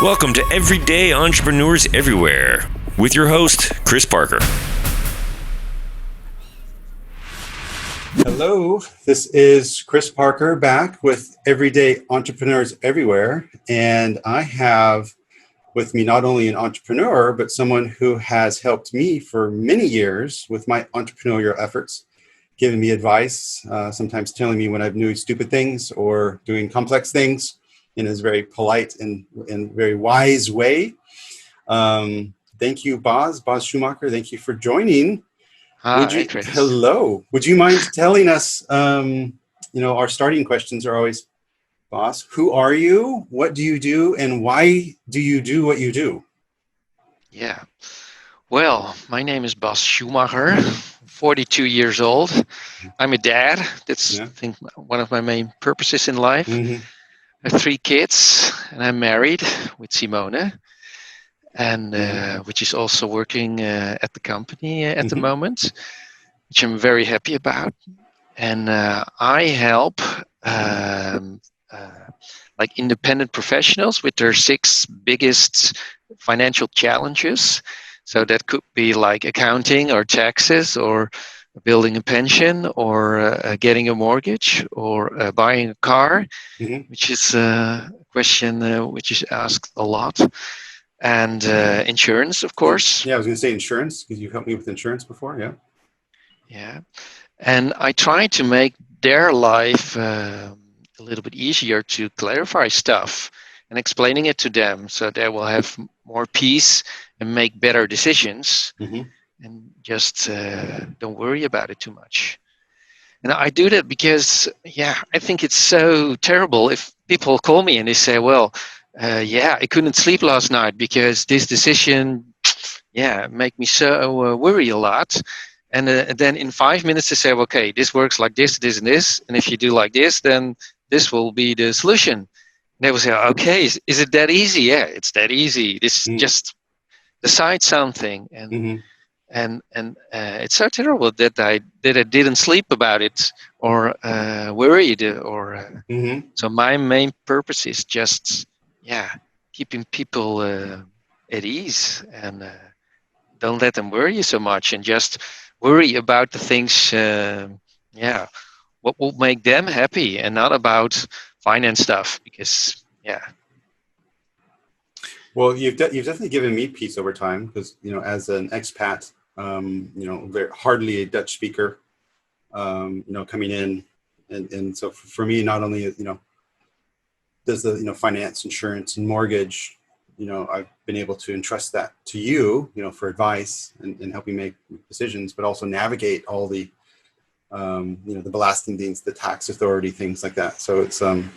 Welcome to Everyday Entrepreneurs Everywhere with your host, Chris Parker. Hello, this is Chris Parker back with Everyday Entrepreneurs Everywhere. And I have with me not only an entrepreneur, but someone who has helped me for many years with my entrepreneurial efforts, giving me advice, sometimes telling me when I'm doing stupid things or doing complex things in his very polite and very wise way. Thank you, Bas Schumacher. Thank you for joining. Hi, Chris. Hello. Would you mind telling us, our starting questions are always, Bas, who are you? What do you do? And why do you do what you do? Yeah. Well, my name is Bas Schumacher, 42 years old. I'm a dad. That's, I Yeah. think, one of my main purposes in life. Mm-hmm. I have 3 kids, and I'm married with Simone, and Mm-hmm. which is also working at the company at the Mm-hmm. moment, which I'm very happy about. And I help uh, like independent professionals with their 6 biggest financial challenges. So that could be like accounting or taxes or building a pension or getting a mortgage or buying a car, Mm-hmm. which is a question which is asked a lot. And insurance, of course. Yeah, I was going to say insurance because you helped me with insurance before. Yeah. Yeah. And I try to make their life a little bit easier to clarify stuff and explaining it to them so they will have more peace and make better decisions Mm-hmm. and just don't worry about it too much. And I do that because, yeah, I think it's so terrible if people call me and they say, well, yeah, I couldn't sleep last night because this decision, yeah, make me so worry a lot. And then in 5 minutes they say, okay, this works like this, and this, and if you do like this, then this will be the solution. And they will say, okay, is it that easy? Yeah, it's that easy. This just decide something, Mm-hmm. and it's so terrible that I didn't sleep about it or worried or. Mm-hmm. So my main purpose is just, yeah, keeping people at ease and. Don't let them worry you so much and just worry about the things yeah, what will make them happy and not about finance stuff because yeah. Well, you've definitely given me peace over time because, as an expat, hardly a Dutch speaker, coming in. And so for me, not only, does the, finance, insurance, and mortgage, I've been able to entrust that to you, for advice and helping make decisions, but also navigate all the, the belasting things, the tax authority, things like that. So it's, um,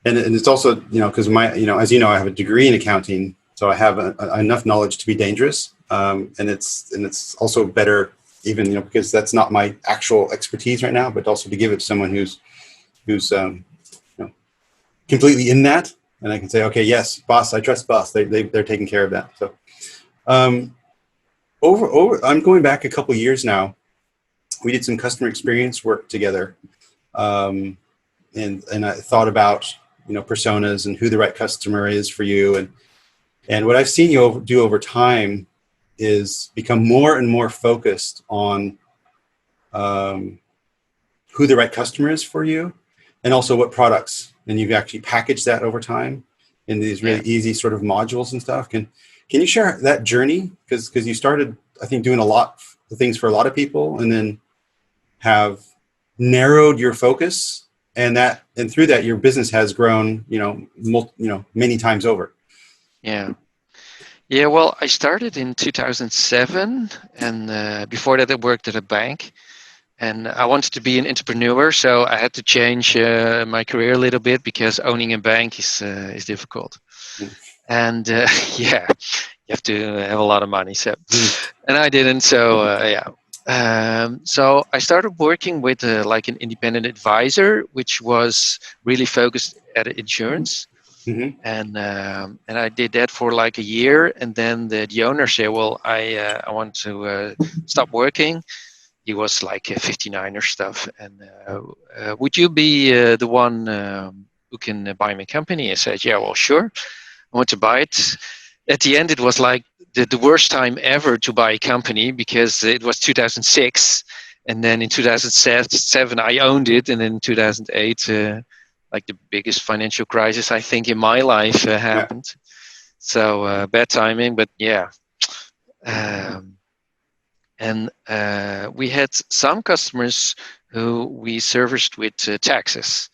and it's also, because as you know, I have a degree in accounting, so I have enough knowledge to be dangerous. And it's also better even, because that's not my actual expertise right now, but also to give it to someone who's completely in that, and I can say, okay, yes, Bas, I trust Bas. They're taking care of that. So, um, I'm going back a couple years now. We did some customer experience work together, um, and I thought about personas and who the right customer is for you, and what I've seen you do over time is become more and more focused on um, who the right customer is for you, and also what products. And you've actually packaged that over time in these Yeah. really easy sort of modules and stuff. Can you share that journey? Because you started, I think, doing a lot of things for a lot of people, and then have narrowed your focus, and through that, your business has grown, many times over. Yeah. Yeah, well, I started in 2007, and before that, I worked at a bank. And I wanted to be an entrepreneur, so I had to change my career a little bit because owning a bank is difficult. And yeah, you have to have a lot of money. So, and I didn't. So yeah. So I started working with like an independent advisor, which was really focused at insurance. Mm-hmm. And I did that for like a year, and then the owner said, "Well, I want to stop working." He was like 59 or stuff, and would you be the one who can buy my company? I said, yeah, well, sure. I want to buy it. At the end, it was like the worst time ever to buy a company because it was 2006. And then in 2007, I owned it. And then in 2008, like the biggest financial crisis, I think, in my life Yeah. happened. So bad timing, but yeah. Um, and we had some customers who we serviced with taxes.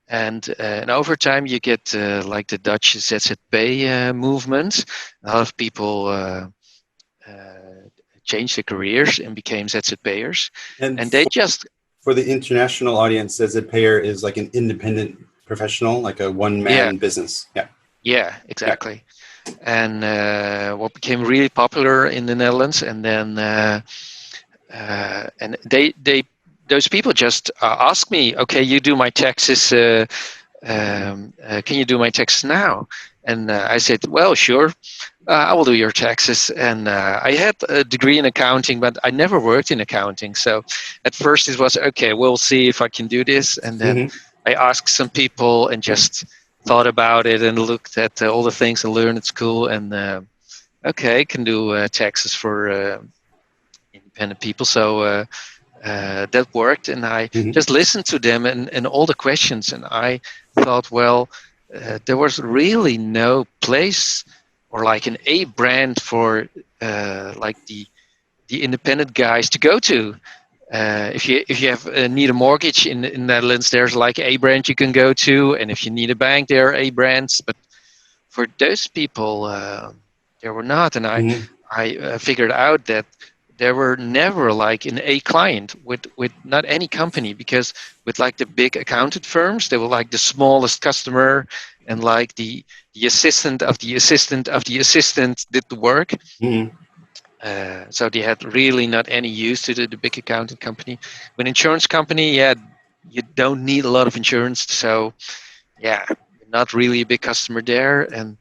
And over time, you get like the Dutch ZZP movement. A lot of people changed their careers and became ZZP'ers. And And they just, for the international audience, as a payer is like an independent professional, like a yeah, one-man business. Yeah. yeah, Yeah. exactly. And what became really popular in the Netherlands, and then and they those people just ask me, okay, you do my taxes. Can you do my taxes now? And I said, well, sure. I will do your taxes. And I had a degree in accounting, but I never worked in accounting. So at first it was, okay, we'll see if I can do this. And then Mm-hmm. I asked some people and just thought about it and looked at all the things I learned at school. And okay, I can do taxes for independent people. So that worked. And I Mm-hmm. just listened to them and all the questions. And I thought, well, there was really no place or like an A brand for like the independent guys to go to. If you have need a mortgage in Netherlands, there's like A brand you can go to, and if you need a bank, there are A brands. But for those people, there were not, and Mm-hmm. I figured out that there were never like an A client with not any company, because with like the big accountant firms, they were like the smallest customer, and like the assistant of the assistant of the assistant did the work. Mm-hmm. So they had really not any use to the big accounting company. With insurance company, yeah, you don't need a lot of insurance, so yeah, you're not really a big customer there. And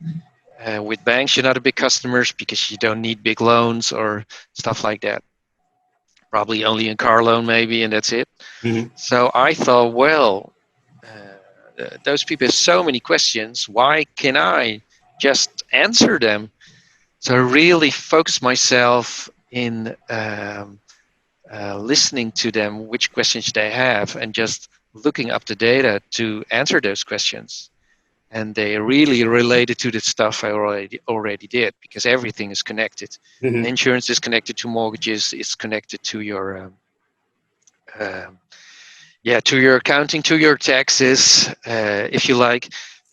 with banks, you're not a big customer because you don't need big loans or stuff like that. Probably only a car loan, maybe, and that's it. Mm-hmm. So I thought, well, those people have so many questions. Why can I just answer them? So I really focused myself in listening to them, which questions they have, and just looking up the data to answer those questions. And they really related to the stuff I already did, because everything is connected. Mm-hmm. Insurance is connected to mortgages. It's connected to your um, to your accounting, to your taxes. If you like,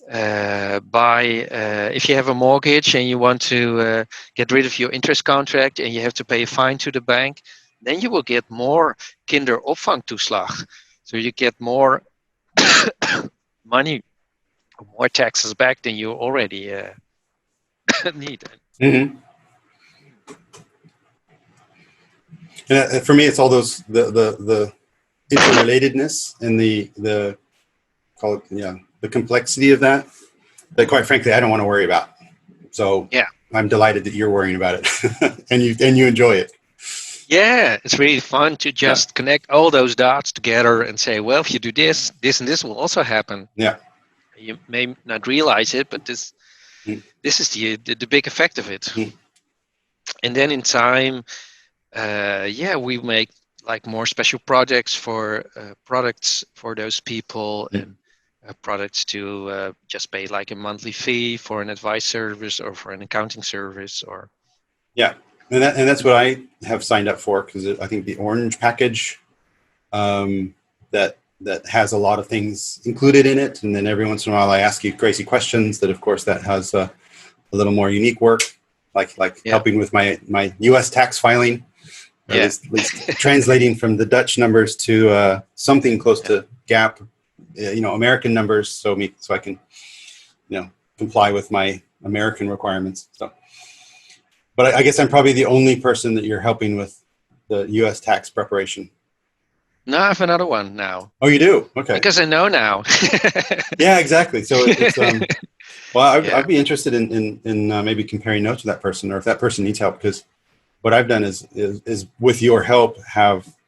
if you have a mortgage and you want to get rid of your interest contract and you have to pay a fine to the bank, then you will get more kinderopvangtoeslag. So you get more money, more taxes back than you already need. Mm-hmm. And for me, it's all those the interrelatedness and the call it the complexity of that quite frankly I don't want to worry about. So Yeah. I'm delighted that you're worrying about it and you enjoy it. Yeah, it's really fun to just connect all those dots together and say, well, if you do this, this and this will also happen. Yeah. You may not realize it, but this is the big effect of it. And then in time, we make like more special projects for products for those people, and products to just pay like a monthly fee for an advice service or for an accounting service, or and that's what I have signed up for, because I think the orange package that has a lot of things included in it, and then every once in a while I ask you crazy questions that of course that has a little more unique work, like helping with my US tax filing, or at least translating from the Dutch numbers to something close to GAAP, American numbers, so I can comply with my American requirements. So, but I guess I'm probably the only person that you're helping with the US tax preparation. No, I have another one now. Oh, you do? Okay. Because I know now. Yeah, exactly. So it's well, I'd be interested in maybe comparing notes with that person, or if that person needs help, because what I've done is with your help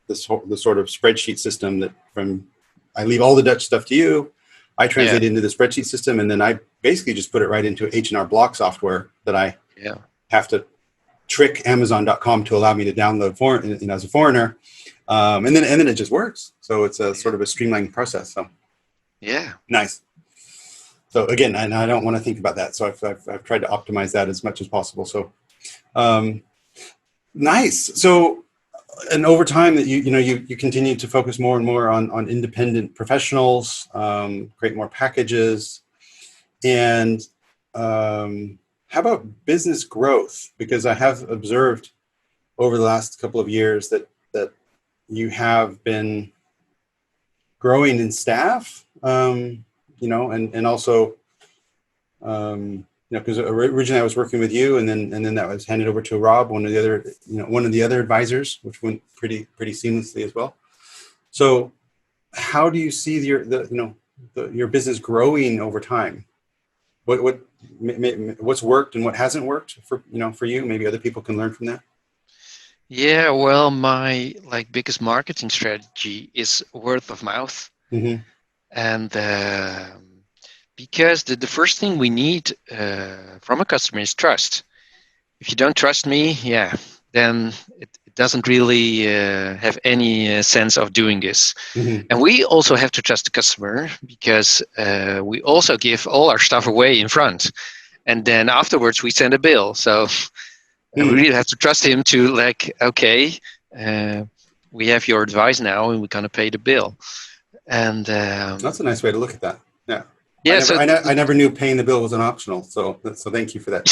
the sort of spreadsheet system that I leave all the Dutch stuff to you. I translate it into the spreadsheet system, and then I basically just put it right into H&R Block software that I have to trick Amazon.com to allow me to download as a foreigner, and then it just works. So it's a sort of a streamlined process. So nice. So again, and I don't want to think about that. So I've tried to optimize that as much as possible. So nice. So and over time that you continue to focus more and more on independent professionals, create more packages, and how about business growth? Because I have observed over the last couple of years that you have been growing in staff, and also, because originally I was working with you, and then that was handed over to Rob, one of the other advisors, which went pretty seamlessly as well. So, how do you see your business growing over time? What's worked and what hasn't worked for you? Maybe other people can learn from that. Yeah, well, my biggest marketing strategy is word of mouth, and because the first thing we need from a customer is trust. If you don't trust me, then it doesn't really have any sense of doing this. And we also have to trust the customer, because we also give all our stuff away in front, and then afterwards we send a bill. So we really have to trust him to okay, we have your advice now, and we're gonna pay the bill. And that's a nice way to look at that. Yeah. Yeah, I never knew paying the bill was an optional. So thank you for that.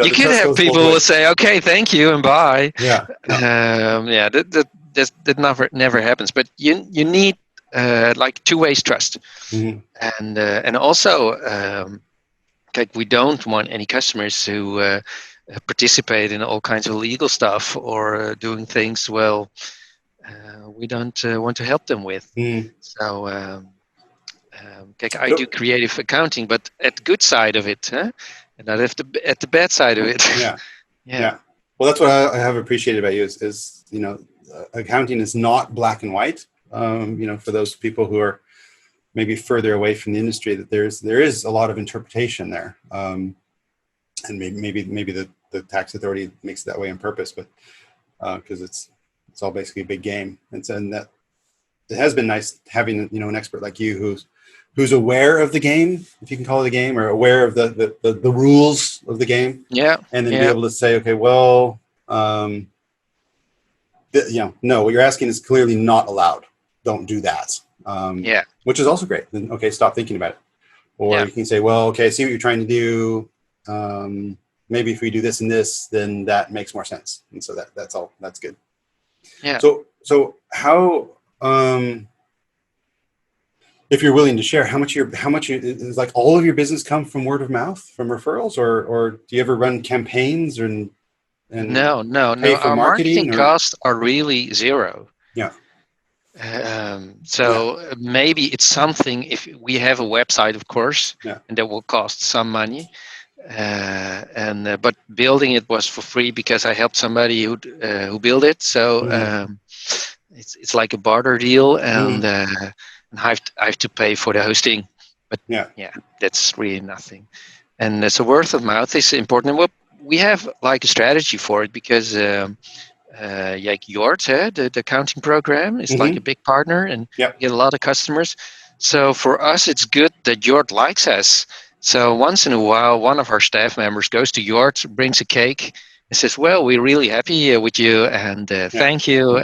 You could have people who say, "Okay, thank you," and bye. That never happens. But you need two-way trust, and also we don't want any customers who participate in all kinds of illegal stuff or doing things we don't want to help them with. So I do creative accounting, but at the good side of it, and not at the bad side of it. Yeah. Well, that's what I have appreciated about you is accounting is not black and white. For those people who are maybe further away from the industry, that there is a lot of interpretation there, and maybe the tax authority makes it that way on purpose, but because it's all basically a big game, and that it has been nice having an expert like you who's aware of the game, if you can call it a game, or aware of the rules of the game, and then be able to say, okay, well, no, what you're asking is clearly not allowed. Don't do that. Which is also great. Then okay, stop thinking about it. Or you can say, well, okay, I see what you're trying to do. Maybe if we do this and this, then that makes more sense. And so that's good. Yeah. So how, if you're willing to share, how much is all of your business come from word of mouth, from referrals, or do you ever run campaigns and no. pay for Our marketing or? costs are really zero. Yeah. Maybe it's something if we have a website, of course, and that will cost some money. But building it was for free because I helped somebody who built it. So it's like a barter deal, and I have to pay for the hosting. But that's really nothing. And so word of mouth is important. And we have a strategy for it, because Jort, the accounting program, is a big partner, and we get a lot of customers. So for us, it's good that Jort likes us. So once in a while, one of our staff members goes to Jort, brings a cake, and says, "Well, we're really happy with you, and thank you."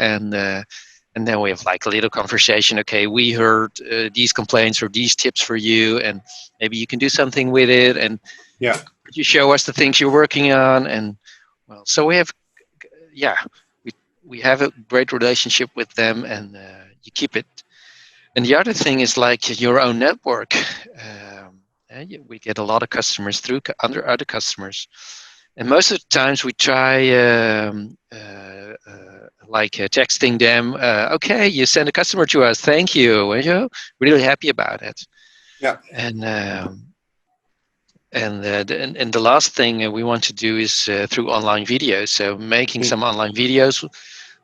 And then we have a little conversation. Okay, we heard these complaints or these tips for you, and maybe you can do something with it. And could you show us the things you're working on? And so we have, we have a great relationship with them, and you keep it. And the other thing is your own network. We get a lot of customers through other customers, and most of the times we try texting them. Okay, you send a customer to us. Thank you. And really happy about it. Yeah. And the last thing we want to do is through online videos. So making some online videos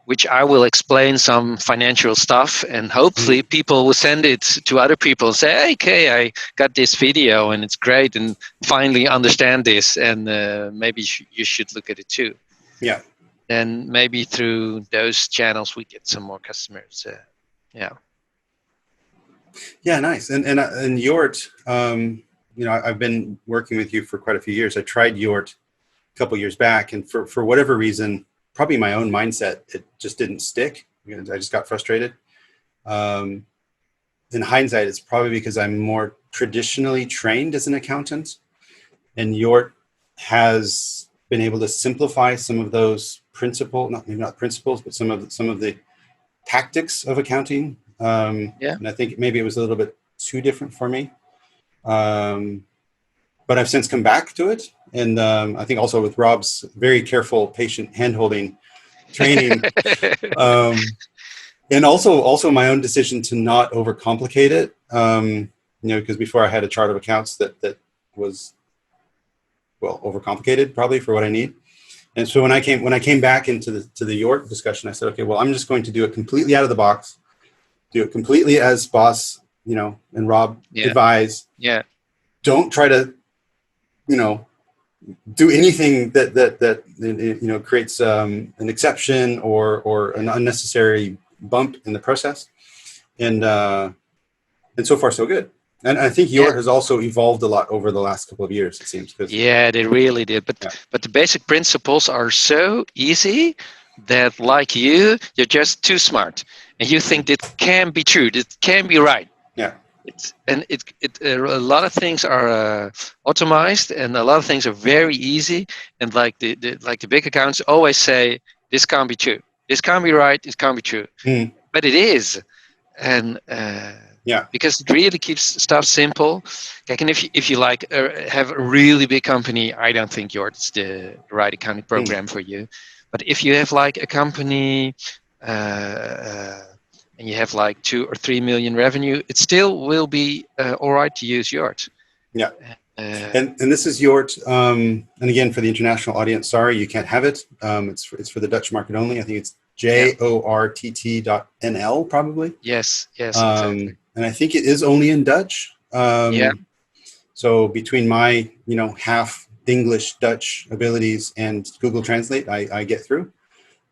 which I will explain some financial stuff, and hopefully people will send it to other people and say, hey, okay, I got this video and it's great, and finally understand this, and maybe you should look at it too. Yeah. And maybe through those channels we get some more customers. Yeah. Yeah, nice. And Yort, I've been working with you for quite a few years. I tried Yort a couple years back, and for whatever reason, probably my own mindset, it just didn't stick. I just got frustrated. In hindsight, it's probably because I'm more traditionally trained as an accountant, and Yort has been able to simplify some of those not principles, but some of the tactics of accounting. And I think maybe it was a little bit too different for me. But I've since come back to it. And I think also with Rob's very careful, patient hand-holding training, and also my own decision to not overcomplicate it. Because before I had a chart of accounts that was, well, overcomplicated probably for what I need. And so when I came back into the Yort discussion, I said, okay, well, I'm just going to do it completely out of the box, do it completely as Bas, and Rob advise. Yeah. Don't try to, do anything that creates an exception or an unnecessary bump in the process. And so far so good. And I think Yort has also evolved a lot over the last couple of years, it seems. Yeah, they really did. But the basic principles are so easy that, like you're just too smart, and you think that can be true, that can be right. Yeah. A lot of things are automized, and a lot of things are very easy. And like the big accounts always say, this can't be true, this can't be right, this can't be true. But it is, and because it really keeps stuff simple. Like, and if you have a really big company, I don't think Yort's the right accounting program for you. But if you have like a company, and you have like 2 or 3 million revenue, it still will be all right to use Yort. Yeah. And this is Yort. And again, for the international audience, sorry, you can't have it. It's for the Dutch market only. I think it's JORTT.nl probably. Yes, exactly. And I think it is only in Dutch. So between my, half English Dutch abilities and Google Translate, I get through.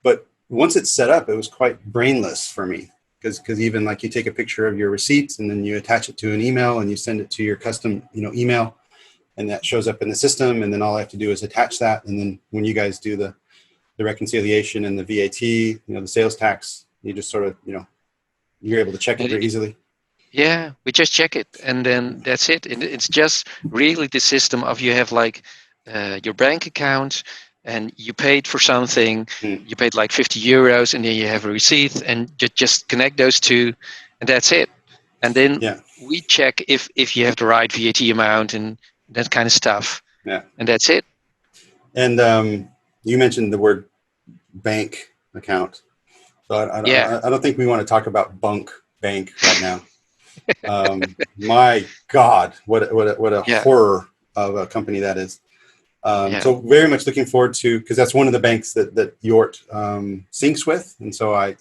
But once it's set up, it was quite brainless for me. Because even like you take a picture of your receipts and then you attach it to an email and you send it to your custom, email, and that shows up in the system. And then all I have to do is attach that. And then when you guys do the reconciliation and the VAT, the sales tax, you just sort of, you're able to check it very easily. Yeah, we just check it, and then that's it. It's just really the system of you have like your bank account, and you paid for something, you paid like 50 euros, and then you have a receipt, and you just connect those two, and that's it. And then we check if you have the right VAT amount and that kind of stuff. Yeah. And that's it. And you mentioned the word bank account. So I don't think we want to talk about bank right now. My God, what a horror of a company that is. So very much looking forward to, because that's one of the banks that Yort syncs with, and so I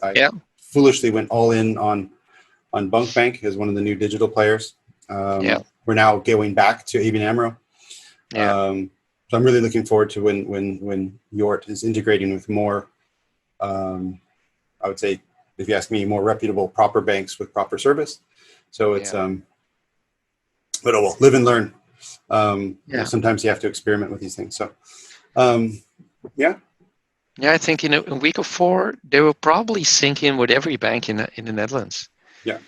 foolishly went all in on Bunk Bank as one of the new digital players. We're now going back to ABN AMRO. So I'm really looking forward to when Yort is integrating with more, I would say, if you ask me, more reputable, proper banks with proper service. So it's, but oh well, live and learn. Sometimes you have to experiment with these things. So, I think in a week or 4, they will probably sync in with every bank in the Netherlands. Yeah.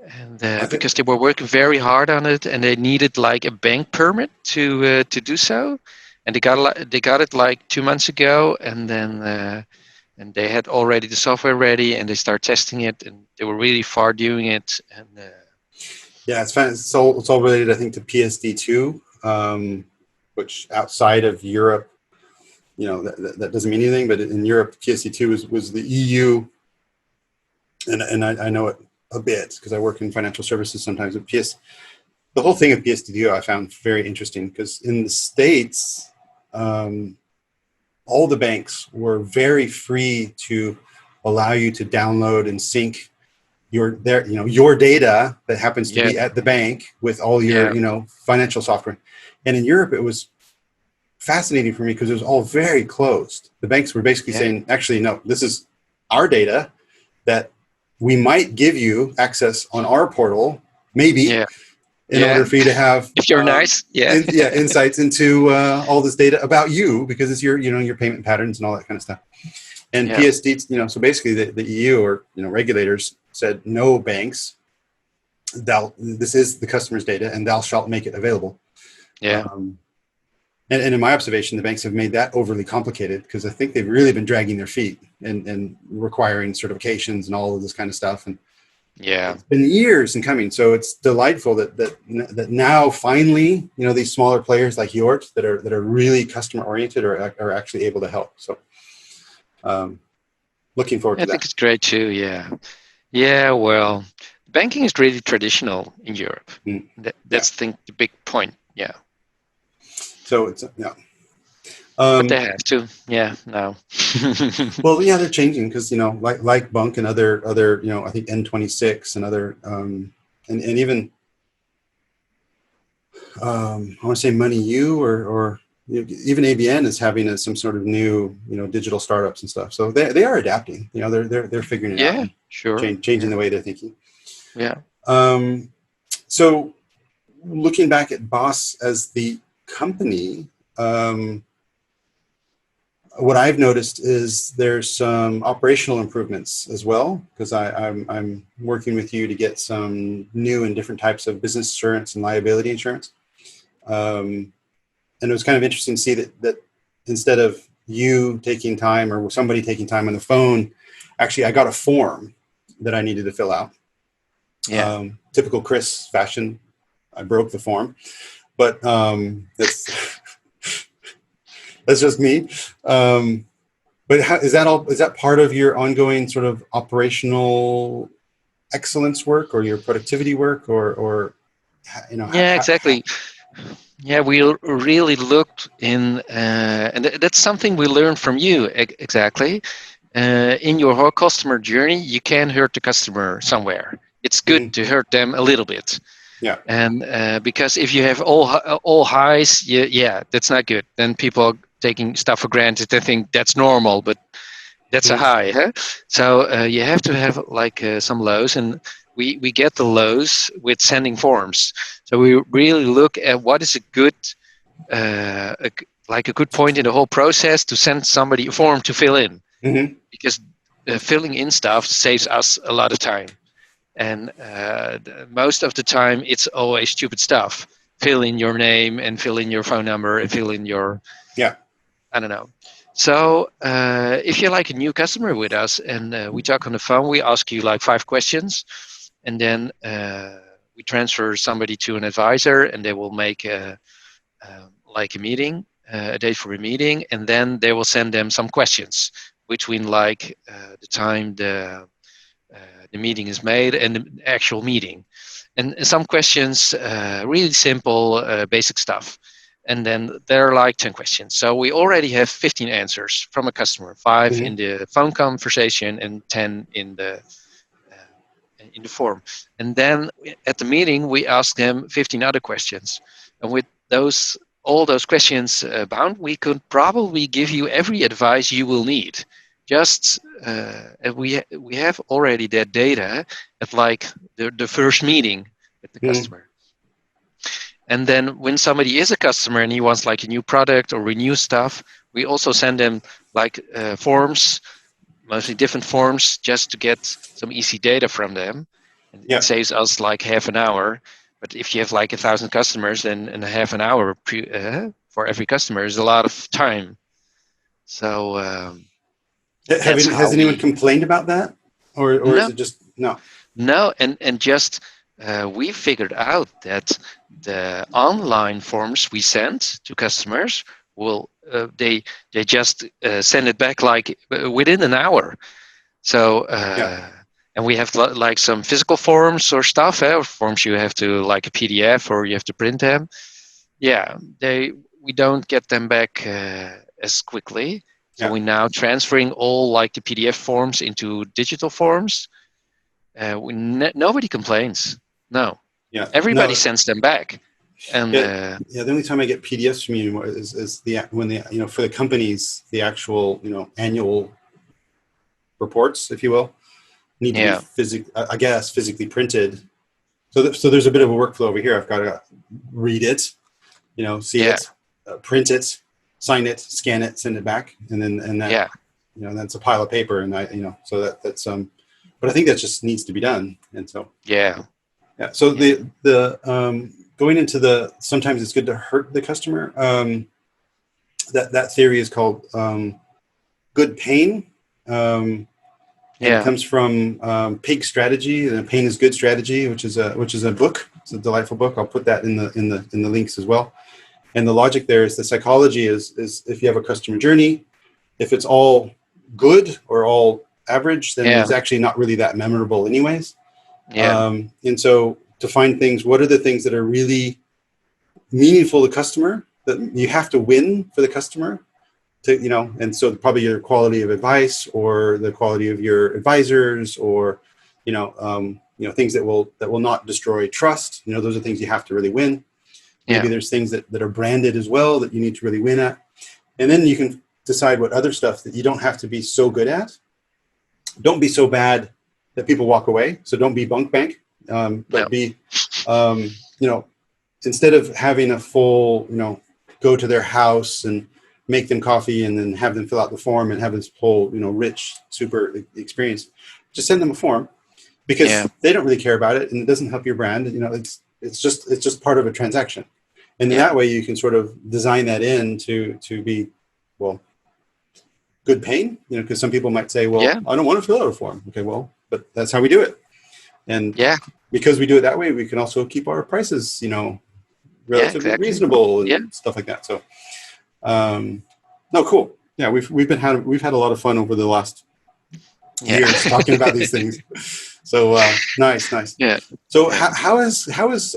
And because they were working very hard on it, and they needed like a bank permit to do so, and they got it like 2 months ago, and then and they had already the software ready, and they started testing it, and they were really far doing it. And it's fun. It's all related, I think, to PSD2, which outside of Europe, that doesn't mean anything. But in Europe, PSD2 was the EU, and I know it a bit because I work in financial services sometimes. But the whole thing of PSD2 I found very interesting, because in the States, all the banks were very free to allow you to download and sync your data that happens to Yeah. be at the bank with all your, Yeah. financial software. And in Europe, it was fascinating for me because it was all very closed. The banks were basically Yeah. saying, actually, no, this is our data that we might give you access on our portal, maybe, Yeah. in Yeah. order for you to have If you're nice. Yeah. insights into all this data about you, because it's your payment patterns and all that kind of stuff. And Yeah. PSD, so basically the EU or regulators said, no banks, this is the customer's data, and thou shalt make it available. Yeah. And in my observation, the banks have made that overly complicated because I think they've really been dragging their feet and requiring certifications and all of this kind of stuff. And Yeah. it's been years in coming. So it's delightful that now finally, these smaller players like yours that are really customer oriented are actually able to help. So looking forward I to think that. it's great too. Yeah. Yeah. Well, banking is really traditional in Europe. Mm. That's I think the big point. Yeah. So it's But they have to. Yeah. No. well, yeah, they're changing because like Bunk and other I think N26 and other and even I want to say Money U or even ABN is having some sort of new digital startups and stuff. So they are adapting. They're figuring it out. Yeah. Sure. Changing the way they're thinking. Yeah. So looking back at Boss as the company, what I've noticed is there's some operational improvements as well, because I'm working with you to get some new and different types of business insurance and liability insurance. And it was kind of interesting to see that instead of you taking time or somebody taking time on the phone, actually I got a form that I needed to fill out. Yeah. Typical Chris fashion, I broke the form, but that's just me. But is that part of your ongoing sort of operational excellence work or your productivity work or Yeah. Exactly. Yeah, we really looked in, and that's something we learned from you. Exactly, in your whole customer journey, you can hurt the customer somewhere. It's good to hurt them a little bit. Yeah. And because if you have all highs, yeah, that's not good. Then people are taking stuff for granted. They think that's normal, but that's a high. Huh? So you have to have like some lows, and we get the lows with sending forms. So we really look at what is a good like a good point in the whole process to send somebody a form to fill in, because filling in stuff saves us a lot of time. And most of the time it's always stupid stuff. Fill in your name and fill in your phone number and fill in your I don't know. So if you're like a new customer with us and we talk on the phone, we ask you like 5 questions, and then we transfer somebody to an advisor, and they will make like a meeting, a date for a meeting, and then they will send them some questions between like the time the meeting is made and the actual meeting. And some questions, really simple, basic stuff. And then there are like 10 questions. So we already have 15 answers from a customer, 5 in the phone conversation and 10 in the form. And then at the meeting, we ask them 15 other questions. And with all those questions bound, we could probably give you every advice you will need. Just we have already that data at like the first meeting with the customer. And then when somebody is a customer and he wants like a new product or renew stuff, we also send them like forms, mostly different forms, just to get some easy data from them. And it saves us like half an hour. But if you have like 1,000 customers, then in a half an hour for every customer is a lot of time. So has anyone complained about that, or no, is it just no? No, and just we figured out that the online forms we send to customers will they just send it back like within an hour. So and we have like some physical forms or stuff, or forms you have to like a PDF or you have to print them. Yeah, we don't get them back as quickly. So we're now transferring all like the PDF forms into digital forms. Nobody complains. No. Yeah. Everybody sends them back. And the only time I get PDFs from you anymore is when for the companies, the actual annual reports, if you will, need to be physically printed. So there's a bit of a workflow over here. I've got to read it, see it, print it, sign it, scan it, send it back, and that that's a pile of paper, and so that's but I think that just needs to be done, and so So the going into sometimes it's good to hurt the customer. That theory is called good pain. It comes from Pig Strategy, and Pain is Good Strategy, which is a book. It's a delightful book. I'll put that in the links as well. And the logic there is the psychology is if you have a customer journey, if it's all good or all average, then it's actually not really that memorable anyways. And so to find things, what are the things that are really meaningful to the customer that you have to win for the customer? And so probably your quality of advice or the quality of your advisors or, things that will not destroy trust. Those are things you have to really win. Maybe there's things that are branded as well that you need to really win at. And then you can decide what other stuff that you don't have to be so good at. Don't be so bad that people walk away. So don't be bunk bank, but be, instead of having a full, go to their house and make them coffee and then have them fill out the form and have this whole, rich, super experience. Just send them a form because they don't really care about it and it doesn't help your brand. It's just part of a transaction. And in that way you can sort of design that in to be, good pain, because some people might say, I don't want to fill out a form. Okay, but that's how we do it. And because we do it that way, we can also keep our prices, relatively reasonable and stuff like that. So, no, cool. Yeah, we've had a lot of fun over the last years talking about these things. So nice. Yeah. So how has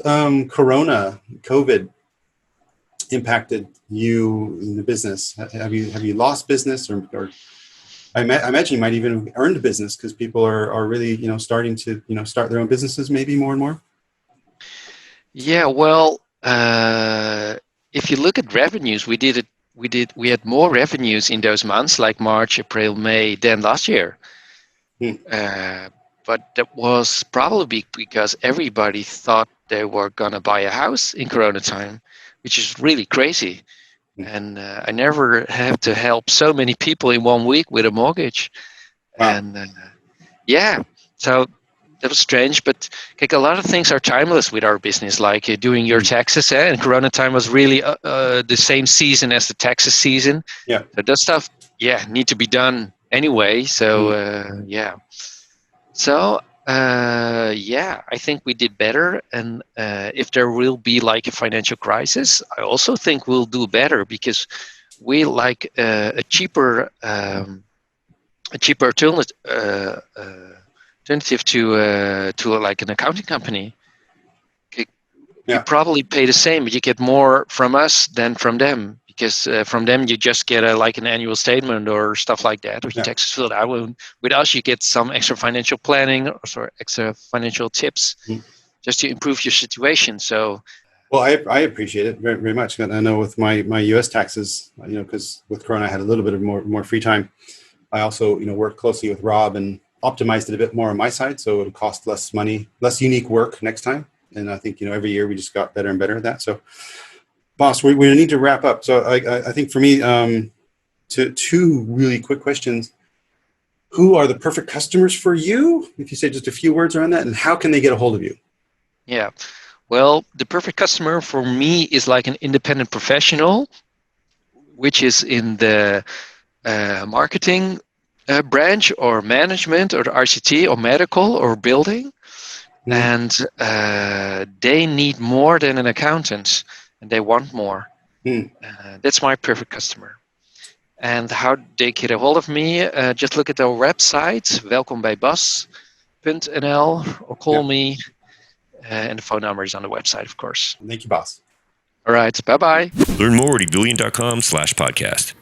Corona, COVID, impacted you in the business? Have you lost business, or I imagine you might even have earned business because people are really starting to start their own businesses maybe more and more. Yeah, well, if you look at revenues, we had more revenues in those months like March, April, May than last year. But that was probably because everybody thought they were gonna buy a house in Corona time, which is really crazy. And I never have to help so many people in 1 week with a mortgage. Wow. And so that was strange, but a lot of things are timeless with our business, like doing your taxes. And Corona time was really the same season as the taxes season. Yeah. So that stuff, need to be done anyway. So So I think we did better. And if there will be like a financial crisis, I also think we'll do better because we like a cheaper alternative to like an accounting company. You probably pay the same, but you get more from us than from them because from them you just get like an annual statement or stuff like that, or your taxes filled out. With us, you get some extra financial planning or extra financial tips just to improve your situation. So, well, I appreciate it very, very much. And I know with my U.S. taxes, because with Corona I had a little bit of more free time. I also worked closely with Rob and optimized it a bit more on my side, so it'll cost less money, less unique work next time. And I think every year we just got better and better at that. So, Bas, we need to wrap up. So I think for me, two really quick questions. Who are the perfect customers for you? If you say just a few words around that, and how can they get a hold of you? Yeah, well, the perfect customer for me is like an independent professional, which is in the marketing branch or management or the RCT or medical or building. And they need more than an accountant, and they want more. That's my perfect customer. And how they get a hold of me, just look at our website, welkombijbas.nl, or call me, and the phone number is on the website, of course. Thank you, Bas. All right, bye-bye. Learn more at ebullient.com/podcast.